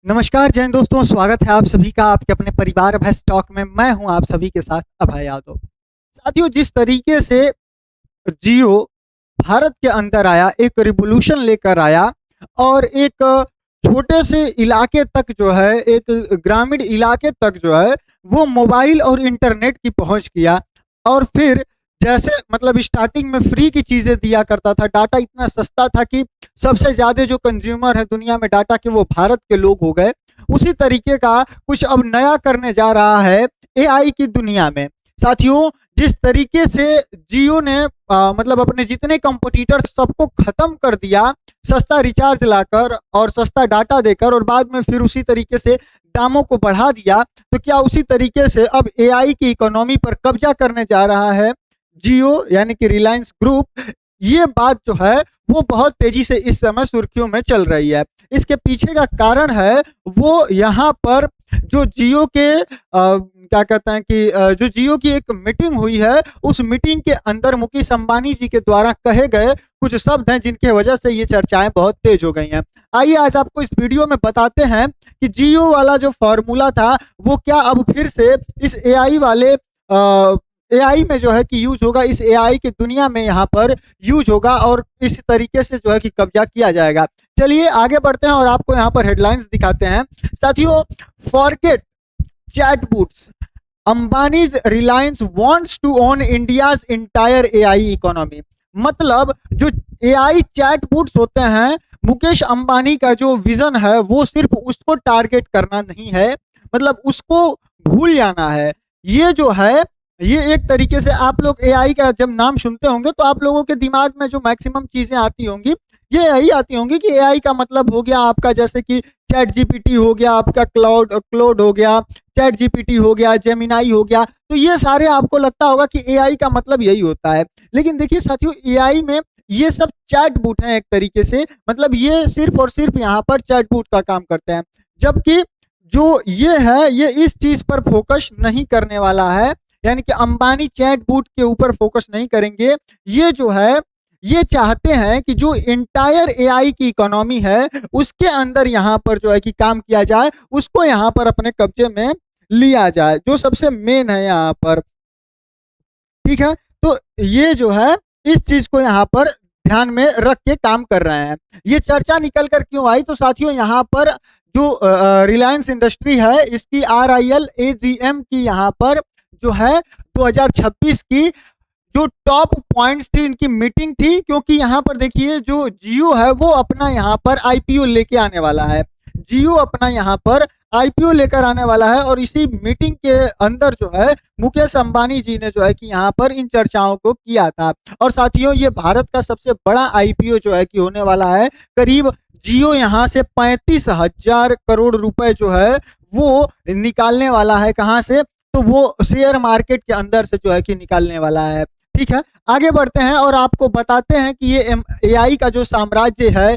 नमस्कार जैन दोस्तों, स्वागत है आप सभी का आपके अपने परिवार भैंस टॉक में। मैं हूं आप सभी के साथ अभय यादव। साथियों, जिस तरीके से जियो भारत के अंदर आया, एक रिवॉल्यूशन लेकर आया और एक छोटे से इलाके तक जो है, एक ग्रामीण इलाके तक जो है वो मोबाइल और इंटरनेट की पहुंच किया। और फिर जैसे मतलब स्टार्टिंग में फ्री की चीज़ें दिया करता था, डाटा इतना सस्ता था कि सबसे ज़्यादा जो कंज्यूमर है दुनिया में डाटा के वो भारत के लोग हो गए। उसी तरीके का कुछ अब नया करने जा रहा है एआई की दुनिया में। साथियों, जिस तरीके से जियो ने मतलब अपने जितने कंपटीटर सबको खत्म कर दिया, सस्ता रिचार्ज लाकर और सस्ता डाटा देकर, और बाद में फिर उसी तरीके से दामों को बढ़ा दिया, तो क्या उसी तरीके से अब एआई की इकोनॉमी पर कब्जा करने जा रहा है जियो यानी कि रिलायंस ग्रुप। ये बात जो है वो बहुत तेजी से इस समय सुर्खियों में चल रही है। इसके पीछे का कारण है वो यहाँ पर जो जियो के क्या कहते हैं कि जो जियो की एक मीटिंग हुई है, उस मीटिंग के अंदर मुकेश अंबानी जी के द्वारा कहे गए कुछ शब्द हैं जिनके वजह से ये चर्चाएं बहुत तेज हो गई हैं। आइए आज आपको इस वीडियो में बताते हैं कि जियो वाला जो फॉर्मूला था वो क्या अब फिर से इस एआई वाले एआई में जो है कि यूज होगा, इस एआई की दुनिया में यहाँ पर यूज होगा और इस तरीके से जो है कि कब्जा किया जाएगा। चलिए आगे बढ़ते हैं और आपको यहाँ पर हेडलाइंस दिखाते हैं। साथियों, forget chatbots, Ambani's Reliance wants to own India's entire AI economy. मतलब जो एआई चैटबॉट्स होते हैं, मुकेश अंबानी का जो विजन है वो सिर्फ उसको टारगेट करना नहीं है, मतलब उसको भूल जाना है। ये जो है ये एक तरीके से आप लोग एआई का जब नाम सुनते होंगे तो आप लोगों के दिमाग में जो मैक्सिमम चीजें आती होंगी ये यही आती होंगी कि एआई का मतलब हो गया आपका जैसे कि चैट जीपीटी हो गया, आपका क्लाउड हो गया, चैट जीपीटी हो गया, जेमिनाई हो गया। तो ये सारे आपको लगता होगा कि एआई का मतलब यही होता है। लेकिन देखिए साथियों, एआई में ये सब चैट बूट हैं एक तरीके से, मतलब ये सिर्फ और सिर्फ यहाँ पर चैट बूट का काम करते हैं। जबकि जो ये है ये इस चीज पर फोकस नहीं करने वाला है, यानी कि अंबानी चैट बूट के ऊपर फोकस नहीं करेंगे। ये जो है ये चाहते हैं कि जो इंटायर एआई की इकोनॉमी है उसके अंदर यहाँ पर जो है कि काम किया जाए, उसको यहाँ पर अपने कब्जे में लिया जाए, जो सबसे मेन है यहाँ पर। ठीक है, तो ये जो है इस चीज को यहाँ पर ध्यान में रख के काम कर रहे हैं। ये चर्चा निकल कर क्यों आई, तो साथियों यहाँ पर जो रिलायंस इंडस्ट्री है इसकी आरआईएल एजीएम की यहाँ पर जो है 2026 की जो टॉप पॉइंट्स थी इनकी मीटिंग थी, क्योंकि यहाँ पर देखिए जो जियो है वो अपना यहाँ पर आईपीओ लेके आने वाला है। जियो अपना यहाँ पर आईपीओ लेकर आने वाला है और इसी मीटिंग के अंदर जो है मुकेश अंबानी जी ने जो है कि यहाँ पर इन चर्चाओं को किया था। और साथियों, ये भारत का सबसे बड़ा आईपीओ जो है कि होने वाला है। करीब जियो यहाँ से 35,000 करोड़ रुपए जो है वो निकालने वाला है। कहाँ से? तो वो शेयर मार्केट के अंदर से जो है कि निकालने वाला है। ठीक है, आगे बढ़ते हैं और आपको बताते हैं कि ये एआई का जो साम्राज्य है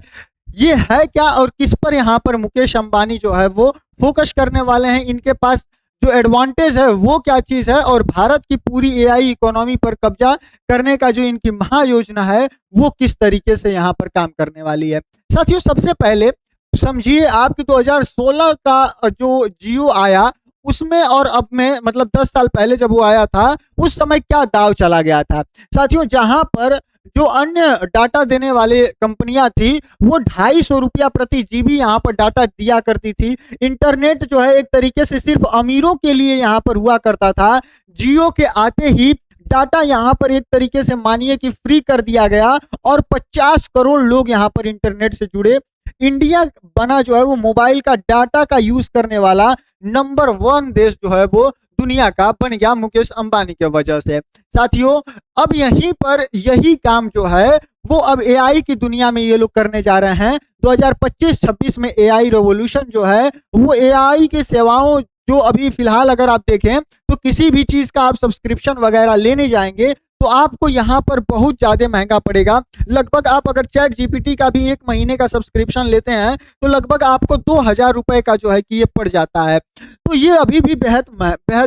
ये है क्या और किस पर यहाँ पर मुकेश अंबानी जो है वो फोकस करने वाले हैं। इनके पास जो एडवांटेज है वो क्या चीज है और भारत की पूरी एआई इकोनॉमी पर कब्जा करने का जो इनकी महायोजना है वो किस तरीके से यहाँ पर काम करने वाली है। साथियों, सबसे पहले समझिए आपकी 2016 का जो जियो आया उसमें और अब में मतलब 10 साल पहले जब वो आया था उस समय क्या दाव चला गया था। साथियों, जहां पर जो अन्य डाटा देने वाले कंपनियां थी वो 250 रुपया प्रति जीबी यहाँ पर डाटा दिया करती थी। इंटरनेट जो है एक तरीके से सिर्फ अमीरों के लिए यहाँ पर हुआ करता था। जियो के आते ही डाटा यहाँ पर एक तरीके से मानिए कि फ्री कर दिया गया और 50 करोड़ लोग यहाँ पर इंटरनेट से जुड़े। इंडिया बना जो है वो मोबाइल का डाटा का यूज करने वाला नंबर 1 देश जो है वो दुनिया का बन गया मुकेश अंबानी के वजह से। साथियों, अब यहीं पर यही काम जो है वो अब एआई की दुनिया में ये लोग करने जा रहे हैं। 2025-26 में एआई रेवोल्यूशन जो है वो एआई की सेवाओं जो अभी फिलहाल अगर आप देखें तो किसी भी चीज का आप सब्सक्रिप्शन वगैरह लेने जाएंगे तो आपको यहाँ पर बहुत ज़्यादा महंगा पड़ेगा। लगभग आप अगर चैट जीपीटी का भी 1 महीने का सब्सक्रिप्शन लेते हैं तो लगभग आपको 2000 रुपए का जो है कि ये पड़ जाता है। तो ये अभी भी बेहद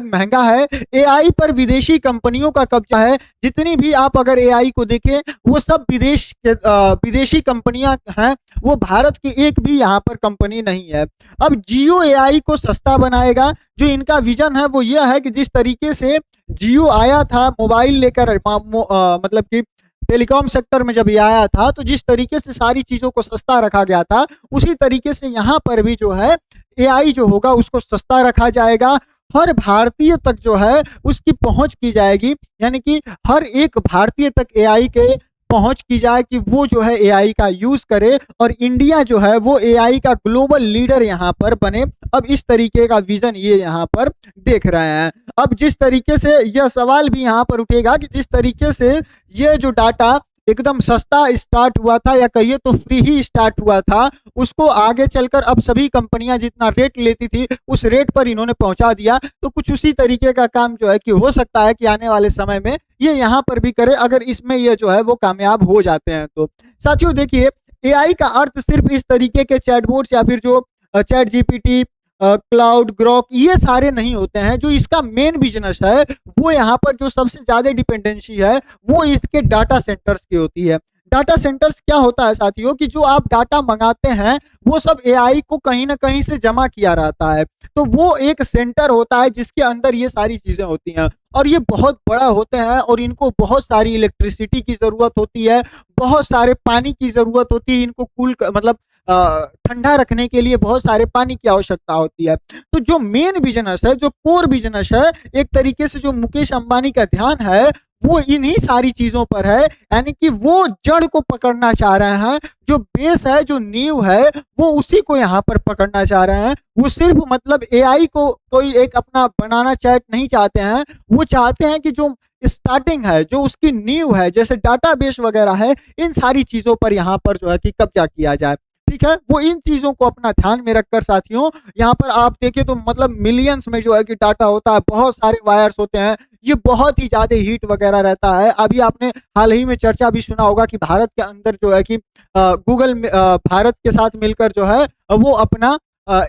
महंगा है। एआई पर विदेशी कंपनियों का कब्जा है। जितनी भी आप अगर एआई को देखें वो सब विदेशी कंपनियां हैं, वो भारत की एक भी यहाँ पर कंपनी नहीं है। अब जियो एआई को सस्ता बनाएगा। जो इनका विजन है वो यह है कि जिस तरीके से जियो आया था मोबाइल लेकर, मतलब कि टेलीकॉम सेक्टर में जब ये आया था तो जिस तरीके से सारी चीज़ों को सस्ता रखा गया था, उसी तरीके से यहाँ पर भी जो है एआई जो होगा उसको सस्ता रखा जाएगा। हर भारतीय तक जो है उसकी पहुंच की जाएगी, यानी कि हर एक भारतीय तक एआई के पहुंच की जाए कि वो जो है एआई का यूज करे और इंडिया जो है वो एआई का ग्लोबल लीडर यहाँ पर बने। अब इस तरीके का विजन ये यहाँ पर देख रहे हैं। अब जिस तरीके से यह सवाल भी यहाँ पर उठेगा कि जिस तरीके से ये जो डाटा एकदम सस्ता स्टार्ट हुआ था या कहिए तो फ्री ही स्टार्ट हुआ था, उसको आगे चलकर अब सभी कंपनियां जितना रेट लेती थी उस रेट पर इन्होंने पहुंचा दिया। तो कुछ उसी तरीके का काम जो है कि हो सकता है कि आने वाले समय में ये यहाँ पर भी करे, अगर इसमें ये जो है वो कामयाब हो जाते हैं तो। साथियों देखिए, एआई का अर्थ सिर्फ इस तरीके के चैटबॉट्स या फिर जो चैट जीपीटी, क्लाउड, ग्रोक ये सारे नहीं होते हैं। जो इसका मेन बिजनेस है वो यहाँ पर जो सबसे ज्यादा डिपेंडेंसी है वो इसके डाटा सेंटर्स की होती है। डाटा सेंटर्स क्या होता है साथियों कि जो आप डाटा मंगाते हैं वो सब एआई को कहीं ना कहीं से जमा किया रहता है। तो वो एक सेंटर होता है जिसके अंदर ये सारी चीजें होती हैं और ये बहुत बड़ा होते हैं और इनको बहुत सारी इलेक्ट्रिसिटी की जरूरत होती है, बहुत सारे पानी की जरूरत होती है, इनको मतलब ठंडा रखने के लिए बहुत सारे पानी की आवश्यकता होती है। तो जो मेन बिजनेस है, जो कोर बिजनेस है, एक तरीके से जो मुकेश अंबानी का ध्यान है वो इन्हीं सारी चीजों पर है। यानी कि वो जड़ को पकड़ना चाह रहे हैं, जो बेस है, जो नींव है, वो उसी को यहाँ पर पकड़ना चाह रहे हैं। वो सिर्फ मतलब एआई को कोई एक अपना बनाना चैट नहीं चाहते हैं, वो चाहते हैं कि जो स्टार्टिंग है, जो उसकी नींव है, जैसे डाटाबेस वगैरह है, इन सारी चीजों पर यहाँ पर जो है कि कब्जा किया जाए। ठीक है, वो इन चीजों को अपना ध्यान में रखकर साथियों यहाँ पर आप देखें तो मतलब मिलियंस में जो है कि डाटा होता है, बहुत सारे वायर्स होते हैं, ये बहुत ही ज्यादा हीट वगैरह रहता है। अभी आपने हाल ही में चर्चा भी सुना होगा कि भारत के अंदर जो है कि गूगल भारत के साथ मिलकर जो है वो अपना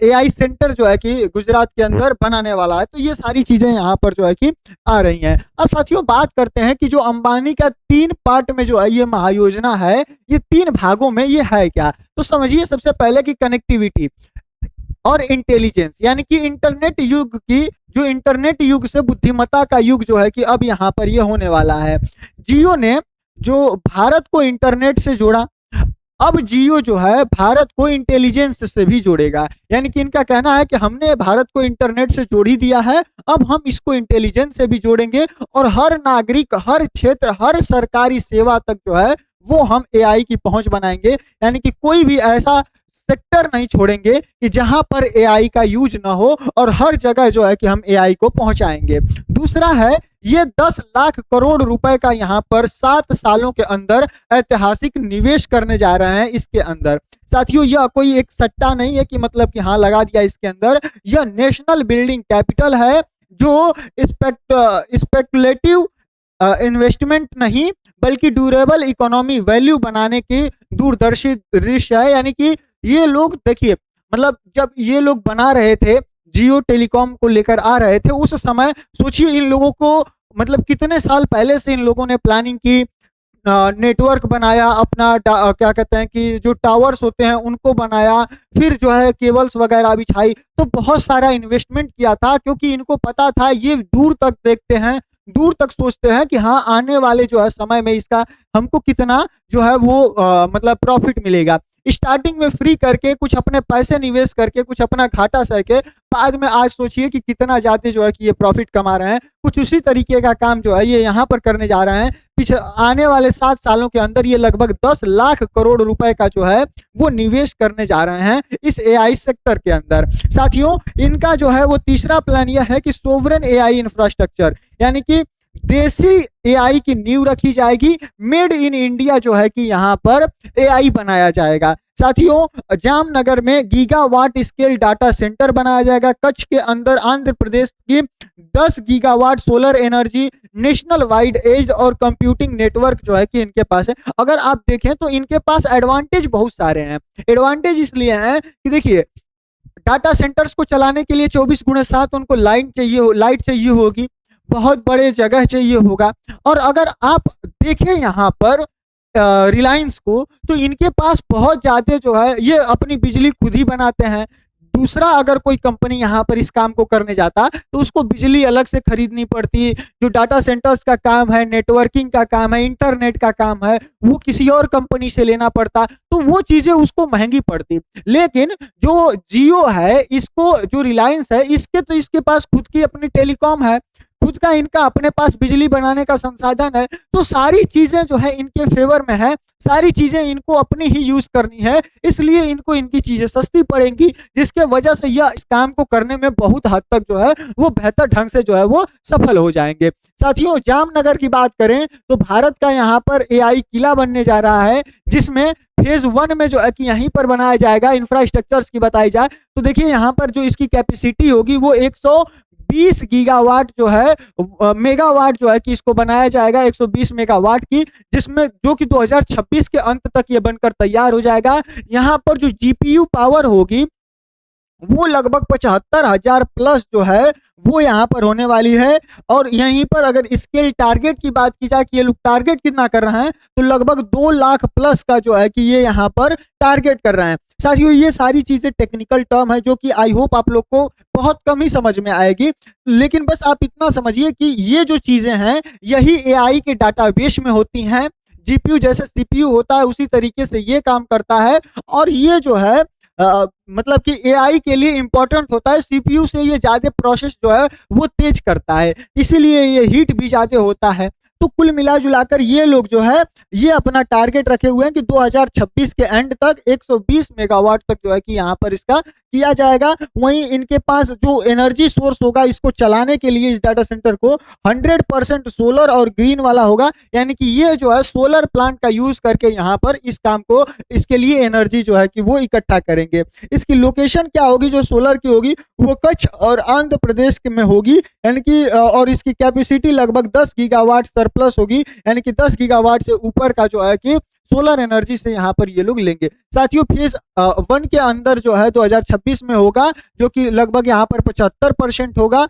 एआई सेंटर जो है कि गुजरात के अंदर बनाने वाला है। तो ये सारी चीजें यहाँ पर जो है कि आ रही हैं। अब साथियों बात करते हैं कि जो अंबानी का 3 पार्ट में जो है ये महायोजना है, ये 3 भागों में ये है क्या। तो समझिए सबसे पहले कि कनेक्टिविटी और इंटेलिजेंस, यानी कि इंटरनेट युग की, जो इंटरनेट युग से बुद्धिमत्ता का युग जो है कि अब यहाँ पर ये होने वाला है। जियो ने जो भारत को इंटरनेट से जोड़ा, अब जियो जो है भारत को इंटेलिजेंस से भी जोड़ेगा। यानी कि इनका कहना है कि हमने भारत को इंटरनेट से जोड़ ही दिया है, अब हम इसको इंटेलिजेंस से भी जोड़ेंगे और हर नागरिक, हर क्षेत्र, हर सरकारी सेवा तक जो है वो हम एआई की पहुंच बनाएंगे। यानी कि कोई भी ऐसा सेक्टर नहीं छोड़ेंगे कि जहां पर एआई का यूज ना हो और हर जगह जो है कि हम एआई को पहुंचाएंगे। दूसरा है ये 10 लाख करोड़ रुपए का यहाँ पर 7 सालों के अंदर ऐतिहासिक निवेश करने जा रहे हैं इसके अंदर। साथियों यह कोई एक सट्टा नहीं है कि मतलब कि हाँ लगा दिया इसके अंदर, यह नेशनल बिल्डिंग कैपिटल है जो स्पेकुलेटिव इन्वेस्टमेंट नहीं बल्कि ड्यूरेबल इकोनॉमी वैल्यू बनाने की दूरदर्शी दृश्य है। यानी कि ये लोग देखिए, मतलब जब ये लोग बना रहे थे, जियो टेलीकॉम को लेकर आ रहे थे, उस समय सोचिए इन लोगों को मतलब कितने साल पहले से इन लोगों ने प्लानिंग की, नेटवर्क बनाया अपना, क्या कहते हैं कि जो टावर्स होते हैं उनको बनाया, फिर जो है केबल्स वगैरह बिछाई, तो बहुत सारा इन्वेस्टमेंट किया था क्योंकि इनको पता था ये दूर तक देखते हैं, दूर तक सोचते हैं कि हाँ आने वाले जो है समय में इसका हमको कितना जो है वो मतलब प्रॉफिट मिलेगा। स्टार्टिंग में फ्री करके कुछ अपने पैसे निवेश करके कुछ अपना घाटा सह के बाद में आज सोचिए कि कितना ज्यादा जो है कि ये प्रॉफिट कमा रहे हैं। कुछ उसी तरीके का काम जो है ये यहाँ पर करने जा रहे हैं। पीछे आने वाले 7 सालों के अंदर ये लगभग 10 लाख करोड़ रुपए का जो है वो निवेश करने जा रहे हैं इस एआई सेक्टर के अंदर। साथियों इनका जो है वो तीसरा प्लान यह है कि सोवरेन एआई इंफ्रास्ट्रक्चर, यानी कि देसी एआई की नींव रखी जाएगी, मेड इन इंडिया जो है कि यहाँ पर एआई बनाया जाएगा। साथियों जामनगर में गीगावाट स्केल डाटा सेंटर बनाया जाएगा। कच्छ के अंदर आंध्र प्रदेश की 10 gigawatt solar energy national wide edge और कंप्यूटिंग नेटवर्क जो है कि इनके पास है। अगर आप देखें तो इनके पास एडवांटेज बहुत सारे हैं। एडवांटेज इसलिए हैं कि देखिए डाटा सेंटर्स को चलाने के लिए 24/7 उनको लाइट चाहिए होगी, बहुत बड़े जगह चाहिए होगा। और अगर आप देखें यहाँ पर रिलायंस को, तो इनके पास बहुत ज़्यादा जो है ये अपनी बिजली खुद ही बनाते हैं। दूसरा अगर कोई कंपनी यहाँ पर इस काम को करने जाता तो उसको बिजली अलग से खरीदनी पड़ती। जो डाटा सेंटर्स का काम है, नेटवर्किंग का काम है, इंटरनेट का काम है, वो किसी और कंपनी से लेना पड़ता, तो वो चीज़ें उसको महंगी पड़ती। लेकिन जो जियो है, इसको जो रिलायंस है, इसके पास खुद की अपनी टेलीकॉम है, खुद का इनका अपने पास बिजली बनाने का संसाधन है। तो सारी चीजें जो है इनके फेवर में है, सारी चीजें इनको अपनी ही यूज करनी है, इसलिए इनको इनकी चीजें सस्ती पड़ेंगी, जिसके वजह से यह इस काम को करने में बहुत हद तक जो है वो बेहतर ढंग से जो है वो सफल हो जाएंगे। साथियों जामनगर की बात करें तो भारत का यहाँ पर एआई किला बनने जा रहा है, जिसमें फेज 1 में जो है कि यहीं पर बनाया जाएगा। इंफ्रास्ट्रक्चर्स की बताई जाए तो देखिए यहाँ पर जो इसकी कैपेसिटी होगी वो 120 गीगावाट जो है मेगावाट जो है कि इसको बनाया जाएगा 120 मेगावाट की, जिसमें जो कि 2026 के अंत तक ये बनकर तैयार हो जाएगा। यहाँ पर जो जीपीयू पावर होगी वो लगभग 75,000 प्लस जो है वो यहाँ पर होने वाली है। और यहीं पर अगर स्केल टारगेट की बात की जाए कि ये लोग टारगेट कितना कर रहे हैं, तो लगभग 2 लाख प्लस का जो है कि ये यहाँ पर टारगेट कर रहे हैं। साथियों ये सारी चीजें टेक्निकल टर्म है जो कि आई होप आप लोग को बहुत कम ही समझ में आएगी, लेकिन बस आप इतना समझिए कि ये जो चीजें हैं यही एआई के डाटाबेस में होती हैं। जीपीयू जैसे सीपीयू होता है उसी तरीके से ये काम करता है। और ये जो है मतलब कि एआई के लिए इंपॉर्टेंट होता है, सीपीयू से ये ज्यादा प्रोसेस जो है वो तेज करता है, इसीलिए ये हीट भी ज्यादा होता है। तो कुल मिला जुलाकर ये लोग जो है ये अपना टारगेट रखे हुए हैं कि 2026 के एंड तक 120 मेगावाट तक जो है कि यहाँ पर इसका किया जाएगा। वहीं इनके पास जो एनर्जी सोर्स होगा इसको चलाने के लिए इस डाटा सेंटर को 100% सोलर और ग्रीन वाला होगा, यानी कि ये जो है सोलर प्लांट का यूज करके यहाँ पर इस काम को, इसके लिए एनर्जी जो है कि वो इकट्ठा करेंगे। इसकी लोकेशन क्या होगी जो सोलर की होगी वो कच्छ और आंध्र प्रदेश में होगी, यानी कि और इसकी कैपेसिटी लगभग 10 गीगावाट सरप्लस होगी, यानी कि 10 गीगावाट से ऊपर का जो है कि सोलर एनर्जी से यहाँ पर ये लोग लेंगे। साथियों फेज 1 के अंदर जो है 2026 में होगा, जो कि लगभग यहाँ पर 75% होगा।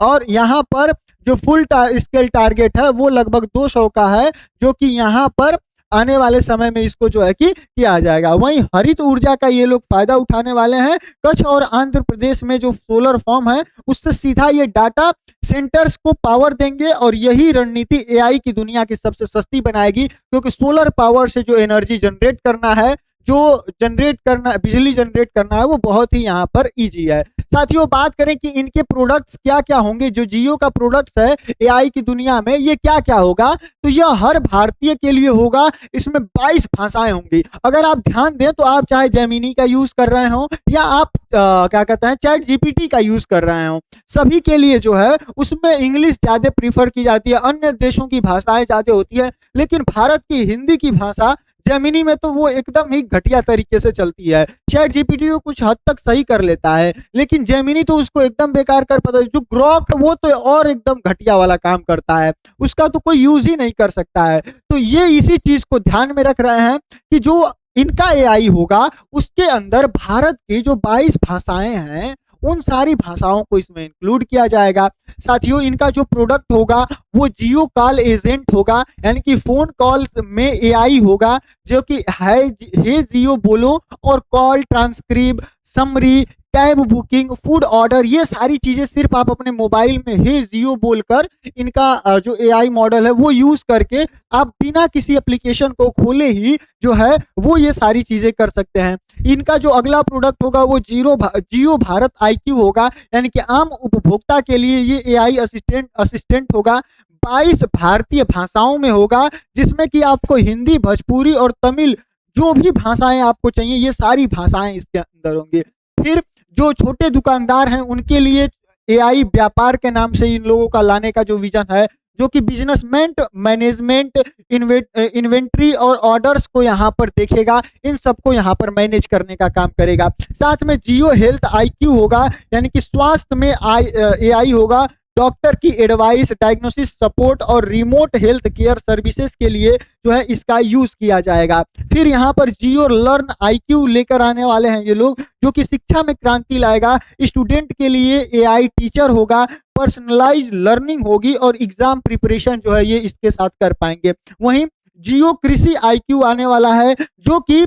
और यहाँ पर जो फुल स्केल टारगेट है वो लगभग 200 का है, जो कि यहाँ पर आने वाले समय में इसको जो है कि किया जाएगा। वहीं हरित ऊर्जा का ये लोग फायदा उठाने वाले हैं। कच्छ और आंध्र प्रदेश में जो सोलर फॉर्म है उससे सीधा ये डाटा सेंटर्स को पावर देंगे, और यही रणनीति एआई की दुनिया की सबसे सस्ती बनाएगी, क्योंकि सोलर पावर से जो एनर्जी जनरेट करना है, जो बिजली जनरेट करना है वो बहुत ही यहाँ पर इजी है। साथियों बात करें कि इनके प्रोडक्ट्स क्या क्या होंगे, जो जियो का प्रोडक्ट्स है एआई की दुनिया में ये क्या क्या होगा, तो यह हर भारतीय के लिए होगा। इसमें 22 भाषाएं होंगी। अगर आप ध्यान दें तो आप चाहे जेमिनी का यूज कर रहे हो या आप क्या कहते हैं चैट जीपीटी का यूज कर रहे हो, सभी के लिए जो है उसमें इंग्लिश ज्यादा प्रीफर की जाती है, अन्य देशों की भाषाएं ज्यादा होती है। लेकिन भारत की हिंदी की भाषा जेमिनी में तो वो एकदम ही घटिया तरीके से चलती है। चैट जीपीटी को कुछ हद तक सही कर लेता है, लेकिन जेमिनी तो उसको एकदम बेकार कर पाता है। जो ग्रॉक वो तो और एकदम घटिया वाला काम करता है, उसका तो कोई यूज ही नहीं कर सकता है। तो ये इसी चीज को ध्यान में रख रहे हैं कि जो इनका एआई होगा उसके अंदर भारत की जो 22 भाषाएं हैं उन सारी भाषाओं को इसमें इंक्लूड किया जाएगा। साथियों इनका जो प्रोडक्ट होगा वो जियो कॉल एजेंट होगा, यानी कि फोन कॉल में एआई होगा जो कि हे जियो बोलो और call transcribe summary cab booking food order ये सारी चीजें सिर्फ आप अपने मोबाइल में हे जियो बोलकर इनका जो एआई मॉडल है वो यूज करके आप बिना किसी एप्लीकेशन को खोले ही जो है वो ये सारी चीजें कर सकते हैं। इनका जो अगला प्रोडक्ट होगा वो जियो भारत आईक्यू होगा, यानी कि आम उपभोक्ता के लिए ये एआई असिस्टेंट होगा। 22 भारतीय भाषाओं में होगा, जिसमें कि आपको हिंदी भोजपुरी और तमिल जो भी भाषाएं आपको चाहिए ये सारी भाषाएं इसके अंदर होंगी। फिर जो छोटे दुकानदार हैं उनके लिए एआई व्यापार के नाम से इन लोगों का लाने का जो विजन है जो कि बिजनेसमेंट, मैनेजमेंट, इन्वेंट्री और ऑर्डर्स को यहाँ पर देखेगा, इन सबको यहाँ पर मैनेज करने का काम करेगा। साथ में जियो हेल्थ आईक्यू होगा, यानी कि स्वास्थ्य में एआई होगा, डॉक्टर की एडवाइस, डायग्नोसिस सपोर्ट और रिमोट हेल्थ केयर सर्विसेज के लिए जो है इसका यूज किया जाएगा। फिर यहाँ पर जियो लर्न आईक्यू लेकर आने वाले हैं ये लोग, जो कि शिक्षा में क्रांति लाएगा। स्टूडेंट के लिए एआई टीचर होगा, पर्सनलाइज लर्निंग होगी और एग्जाम प्रिपरेशन जो है ये इसके साथ कर पाएंगे। वहीं जियो कृषि आईक्यू आने वाला है, जो कि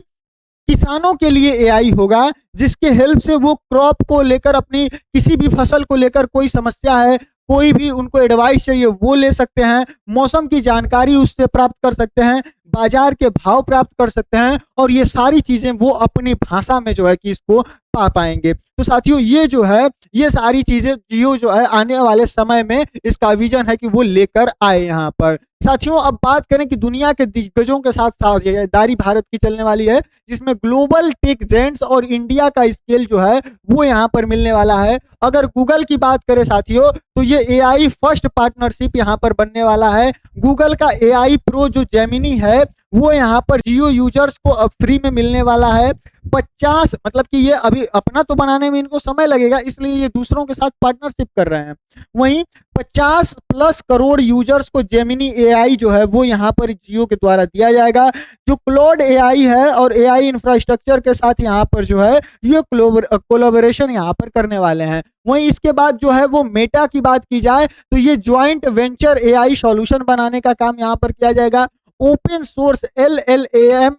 किसानों के लिए एआई होगा, जिसके हेल्प से वो क्रॉप को लेकर, अपनी किसी भी फसल को लेकर कोई समस्या है, कोई भी उनको एडवाइस चाहिए वो ले सकते हैं, मौसम की जानकारी उससे प्राप्त कर सकते हैं, बाजार के भाव प्राप्त कर सकते हैं, और ये सारी चीजें वो अपनी भाषा में जो है कि इसको पा पाएंगे। तो साथियों ये जो है, ये सारी चीजें जियो जो है आने वाले समय में इसका विजन है कि वो लेकर आए यहाँ पर। साथियों अब बात करें कि दुनिया के दिग्गजों के साथ साझेदारी भारत की चलने वाली है, जिसमें ग्लोबल टेक जेंट्स और इंडिया का स्केल जो है वो यहाँ पर मिलने वाला है। अगर गूगल की बात करें साथियों, तो ये एआई फर्स्ट पार्टनरशिप यहाँ पर बनने वाला है। गूगल का एआई प्रो जो जेमिनी है वो यहाँ पर जियो यूजर्स को अब फ्री में मिलने वाला है। 50, मतलब कि ये अभी अपना तो बनाने में इनको समय लगेगा, इसलिए ये दूसरों के साथ पार्टनरशिप कर रहे हैं। वहीं 50+ करोड़ यूजर्स को जेमिनी एआई जो है वो यहाँ पर जियो के द्वारा दिया जाएगा। जो क्लाउड एआई है और एआई इंफ्रास्ट्रक्चर के साथ यहाँ पर जो है ये कोलैबोरेशन यहाँ पर करने वाले हैं। वहीं इसके बाद जो है वो मेटा की बात की जाए तो ये ज्वाइंट वेंचर एआई सॉल्यूशन बनाने का काम यहाँ पर किया जाएगा। ओपन सोर्स LLAM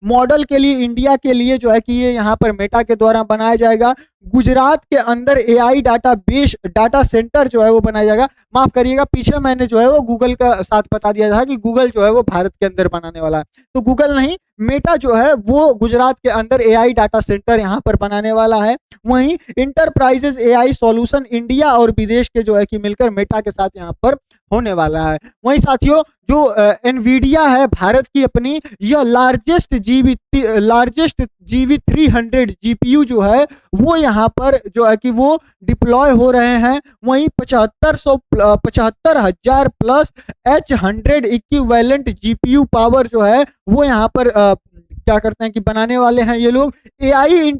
मॉडल के लिए इंडिया के लिए जो है कि ये यहाँ पर मेटा के द्वारा बनाया जाएगा। गुजरात के अंदर एआई डाटा सेंटर जो है वो बनाया जाएगा। माफ करिएगा, पीछे मैंने जो है वो गूगल का साथ बता दिया था कि गूगल जो है वो भारत के अंदर बनाने वाला है, तो गूगल नहीं, मेटा जो है वो गुजरात के अंदर एआई डाटा सेंटर यहाँ पर बनाने वाला है। वहीं इंटरप्राइजेज एआई सॉल्यूशन इंडिया और विदेश के जो है कि मिलकर मेटा के साथ यहाँ पर होने वाला है। वहीं साथियों जो एनवीडिया है भारत की अपनी, यह लार्जेस्ट जीबी 300 जीपीयू जो है वो यहाँ पर जो है कि वो डिप्लॉय हो रहे हैं। वहीं 75,000 plus H100 equivalent GPU power जो है वो यहाँ पर क्या करते हैं कि बनाने वाले हैं ये लोग। एआई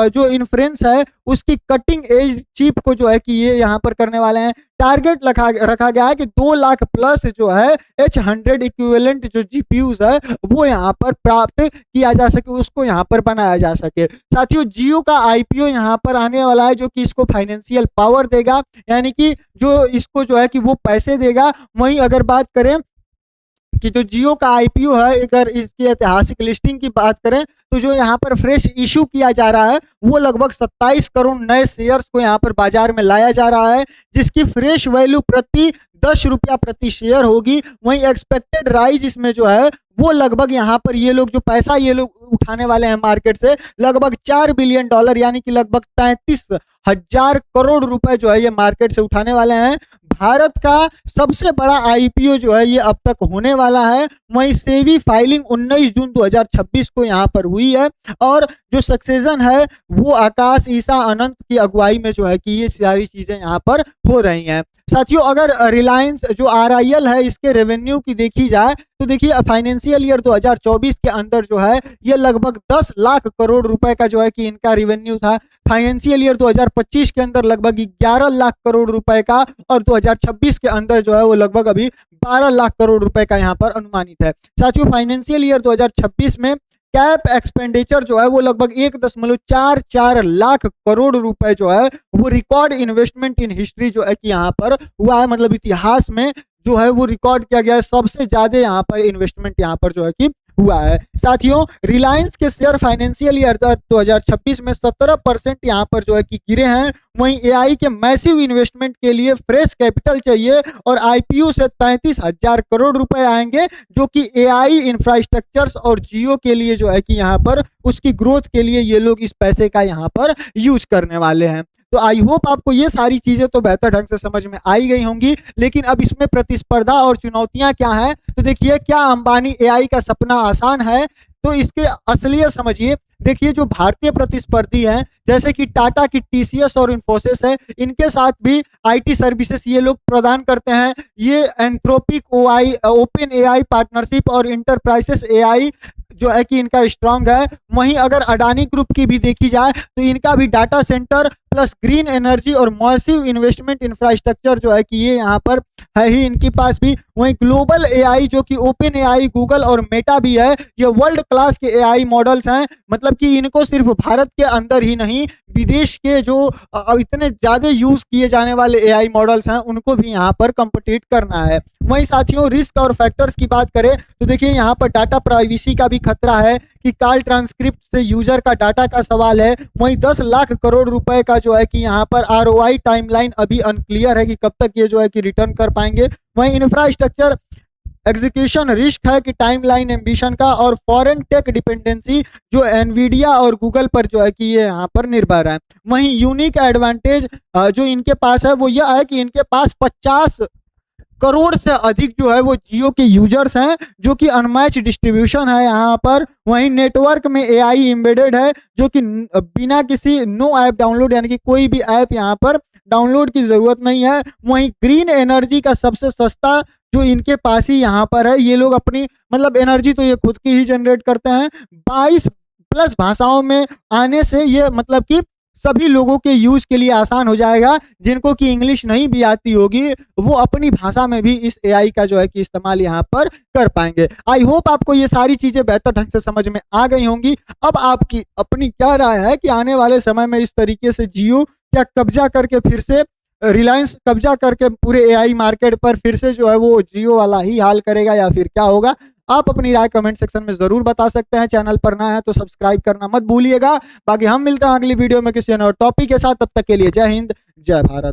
जो इन्फ्रेंस है उसकी कटिंग एज चिप को जो है कि ये यहाँ पर करने वाले हैं। टारगेट रखा गया है कि 2 लाख प्लस जो है H100 इक्विवेलेंट जो जीपीयूज है वो यहाँ पर प्राप्त किया जा सके, उसको यहाँ पर बनाया जा सके। साथियों जियो का आईपीओ यहाँ पर आने वाला है, जो कि इसको फाइनेंशियल पावर देगा, यानी कि जो इसको जो है कि वो पैसे देगा। वहीं अगर बात करें कि जो जियो का आईपीओ है, अगर इसकी ऐतिहासिक लिस्टिंग की बात करें तो जो यहाँ पर फ्रेश इशू किया जा रहा है वो लगभग 27 करोड़ नए शेयर्स को यहाँ पर बाजार में लाया जा रहा है, जिसकी फ्रेश वैल्यू प्रति 10 रुपया प्रति शेयर होगी। वहीं एक्सपेक्टेड राइज इसमें जो है वो लगभग यहाँ पर ये लोग जो पैसा ये लोग उठाने वाले हैं मार्केट से लगभग $4 बिलियन, यानी कि लगभग 33,000 करोड़ रुपए जो है ये मार्केट से उठाने वाले हैं। भारत का सबसे बड़ा आईपीओ जो है ये अब तक होने वाला है। वहीं सेबी फाइलिंग 19 जून 2026 को यहाँ पर हुई है, और जो सक्सेशन है वो आकाश ईसा अनंत की अगुवाई में जो है कि ये सारी चीजें यहाँ पर हो रही हैं। साथियों अगर रिलायंस जो RIL है इसके रेवेन्यू की देखी जाए तो देखिए फाइनेंशियल ईयर 2024 के अंदर जो है ये लगभग 10 लाख करोड़ रुपए का जो है कि इनका रेवेन्यू था। फाइनेंशियल ईयर 2025 के अंदर लगभग 11 लाख करोड़ रुपए का, और 2026 के अंदर जो है वो लगभग अभी 12 लाख करोड़ रुपए का यहाँ पर अनुमानित है। साथियों फाइनेंशियल ईयर 2026 में कैप एक्सपेंडिचर जो है वो लगभग 1.44 लाख करोड़ रुपए जो है वो रिकॉर्ड इन्वेस्टमेंट इन हिस्ट्री जो है कि यहाँ पर हुआ है, मतलब इतिहास में जो है वो रिकॉर्ड किया गया है, सबसे ज्यादा यहाँ पर इन्वेस्टमेंट यहाँ पर जो है कि हुआ है। साथियों रिलायंस के शेयर फाइनेंशियल ईयर 2026 में 17% यहाँ पर जो है कि गिरे हैं। वहीं एआई के मैसिव इन्वेस्टमेंट के लिए फ्रेश कैपिटल चाहिए और आईपीओ से 33,000 करोड़ रुपए आएंगे, जो कि एआई इंफ्रास्ट्रक्चर्स और जियो के लिए जो है कि यहाँ पर उसकी ग्रोथ के लिए ये लोग इस पैसे का यहाँ पर यूज करने वाले हैं। तो आई होप आपको ये सारी चीजें तो बेहतर ढंग से समझ में आई गई होंगी, लेकिन अब इसमें प्रतिस्पर्धा और चुनौतियां क्या है तो देखिए, क्या अंबानी एआई का सपना आसान है? तो इसके असलियत समझिए। देखिए जो भारतीय प्रतिस्पर्धी हैं जैसे कि टाटा की टीसीएस और इन्फोसिस है, इनके साथ भी आईटी सर्विसेज ये लोग प्रदान करते हैं। ये Anthropic OI, open AI partnership और इंटरप्राइजेस एआई जो है कि इनका स्ट्रांग है। वहीं अगर अडानी ग्रुप की भी देखी जाए तो इनका भी data centre plus green energy और मॉसिव इन्वेस्टमेंट इंफ्रास्ट्रक्चर जो है कि ये यहाँ पर है ही इनके पास भी। वहीं ग्लोबल एआई जो कि ओपन एआई, गूगल और मेटा भी है, ये वर्ल्ड क्लास के एआई मॉडल्स हैं। मतलब कि इनको सिर्फ भारत के अंदर ही नहीं, विदेश के जो इतने ज्यादा यूज किए जाने वाले एआई मॉडल्स हैं उनको भी यहाँ पर कम्पिटिट करना है। वहीं साथियों रिस्क और फैक्टर्स की बात करें तो देखिए यहाँ पर डाटा प्राइवेसी का भी खतरा है कि कॉल ट्रांसक्रिप्ट से यूजर का डाटा का सवाल है। वहीं 10 लाख करोड़ रुपए का जो है कि यहाँ पर आरओआई टाइमलाइन अभी अनक्लियर है कि कब तक ये जो है कि रिटर्न कर पाएंगे। वहीं इंफ्रास्ट्रक्चर एग्जीक्यूशन रिस्क है कि टाइमलाइन एम्बिशन का, और फॉरेन टेक डिपेंडेंसी जो एनवीडिया और गूगल पर जो है कि ये यहाँ पर निर्भर है। वहीं यूनिक एडवांटेज जो इनके पास है वो यह है कि इनके पास 50 करोड़ से अधिक जो है वो जियो के यूजर्स हैं, जो कि अनमैच डिस्ट्रीब्यूशन है यहाँ पर। वहीं नेटवर्क में एआई एम्बेडेड है जो कि बिना किसी नो ऐप डाउनलोड, यानी कि कोई भी ऐप यहाँ पर डाउनलोड की जरूरत नहीं है। वहीं ग्रीन एनर्जी का सबसे सस्ता जो इनके पास ही यहाँ पर है। ये लोग अपनी मतलब एनर्जी तो ये खुद की ही जनरेट करते हैं। 22 प्लस भाषाओं में आने से ये मतलब कि सभी लोगों के यूज के लिए आसान हो जाएगा। जिनको कि इंग्लिश नहीं भी आती होगी वो अपनी भाषा में भी इस एआई का जो है कि इस्तेमाल यहाँ पर कर पाएंगे। आई होप आपको ये सारी चीजें बेहतर ढंग से समझ में आ गई होंगी। अब आपकी अपनी क्या राय है कि आने वाले समय में इस तरीके से जियो क्या कब्जा करके फिर से, रिलायंस कब्जा करके पूरे एआई मार्केट पर फिर से जो है वो जियो वाला ही हाल करेगा या फिर क्या होगा? आप अपनी राय कमेंट सेक्शन में जरूर बता सकते हैं। चैनल पर नया है तो सब्सक्राइब करना मत भूलिएगा। बाकी हम मिलते हैं अगली वीडियो में किसी और टॉपिक के साथ। तब तक के लिए जय हिंद, जय भारत।